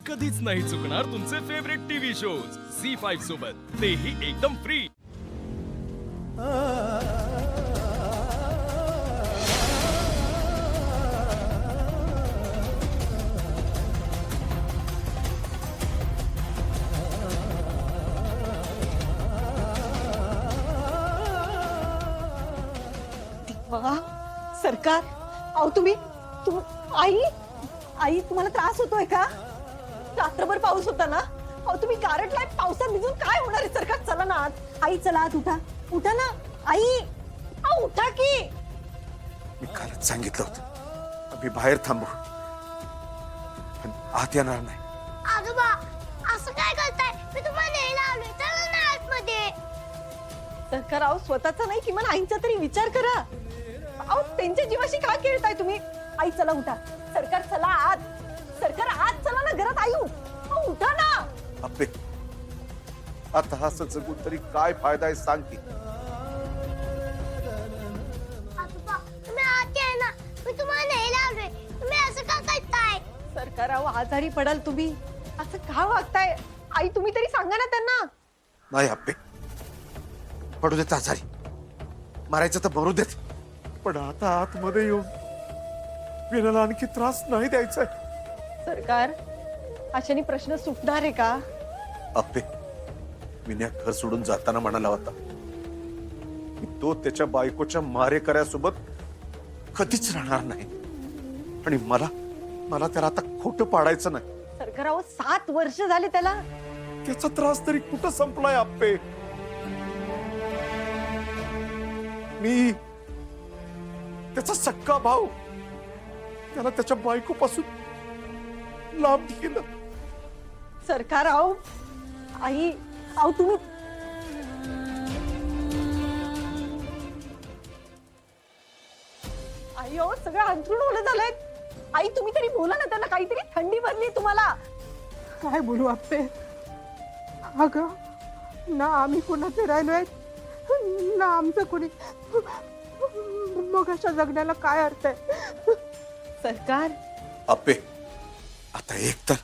कधीच नाही चुकणार तुमचे फेवरेट टीव्ही शोज झी5 सोबत, तेही एकदम फ्री। वा, सरकार, अहो तुम्ही आई आई तुम्हाला त्रास होतोय का? रात्रभर पाऊस होता ना, अहो तुम्ही गारटलाय, पावसात भिजून काय होणार आहे? सरकार चला ना आत, आई चला आत, उठा उठा ना आई, अहो उठा की। मी कालच सांगितलं होतं आम्ही बाहेर थांबू, पण आत येणार नाही। आजोबा असं काय करताय? मी तुम्हाला न्यायला आलोय, चला ना आतमध्ये। सरकार अहो स्वतःचा नाही किमान आईचा तरी विचार करा। अहो त्यांच्या जीवाशी का खेळताय तुम्ही? आई चला उठा, सरकार चला आत, सरकार आत चला ना, घरात आई अहो उठा ना। अप्पे, आता असं जगून तरी काय फायदा आहे सांग की? आजोबा तुम्ही आत या ना, मी तुम्हाला न्यायला आलोय, तुम्ही असं का करताय? सरकार अहो आजारी पडाल तुम्ही, असं का वागताय? आई तुम्ही तरी सांगा ना त्यांना। नाही अप्पे, पडू देत आजारी, मारायचं तर मरू देत, पण आता आतमध्ये येऊन विनाला आणखी त्रास नाही द्यायचा। सरकार अशाने प्रश्न सुटणार आहे का? अप्पे, विनया घर सोडून जाताना म्हणाला होता की तो त्याच्या बायकोच्या मारेकऱ्यासोबत कधीच राहणार नाही, आणि मला त्याला आता खोटं पाडायचं नाही। सरकार अहो 7 वर्ष झाले त्याला, त्याचा त्रास तरी कुठं संपलाय अप्पे? मी त्याचा सक्का भाऊ, त्याला त्याच्या बायकोपासून लांब केलं। सरकार अहो आई अहो तुम्ही आई अहो सगळं अंथरूण ओलं झालंय। आई तुम्ही तरी बोला ना त्यांना, काहीतरी थंडी भरली तुम्हाला। काय बोलू आप्पे? अगं ना आम्ही कोणाचे राहिलोय ना आमचं कोणी, मग अशा जगण्याला काय अर्थ आहे? सरकार अप्पे, आता एक तर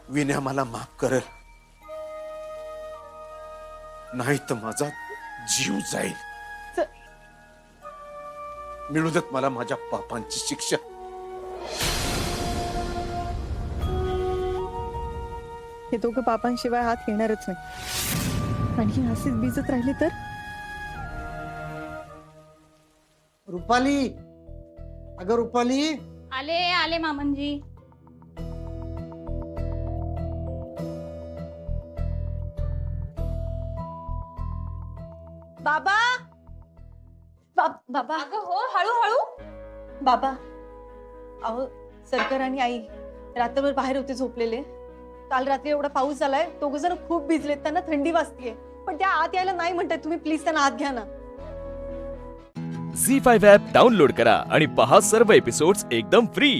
विनया मला माफ करेल, नाही तर माझा जीव जाईल। स- मिळू देत मला माझ्या पापांची शिक्षा। हे दोघं पापांशिवाय हात घेणारच नाही, आणि असेच भिजत राहिले तर? रुपाली, अगं रुपाली, आले आले मामनजी। बाबा बाबा अगं हो, हळूहळू। बाबा अहो सरकार आणि आई रात्रभर बाहेर होते झोपलेले, काल रात्री एवढा पाऊस झालाय, दोघ जण खूप भिजलेत, त्यांना थंडी वाजतीये, पण त्या आत यायला नाही म्हणतात, तुम्ही प्लीज त्यांना आत घ्या ना। झी5 ॲप डाउनलोड करा आणि पहा सर्व एपिसोड्स एकदम फ्री।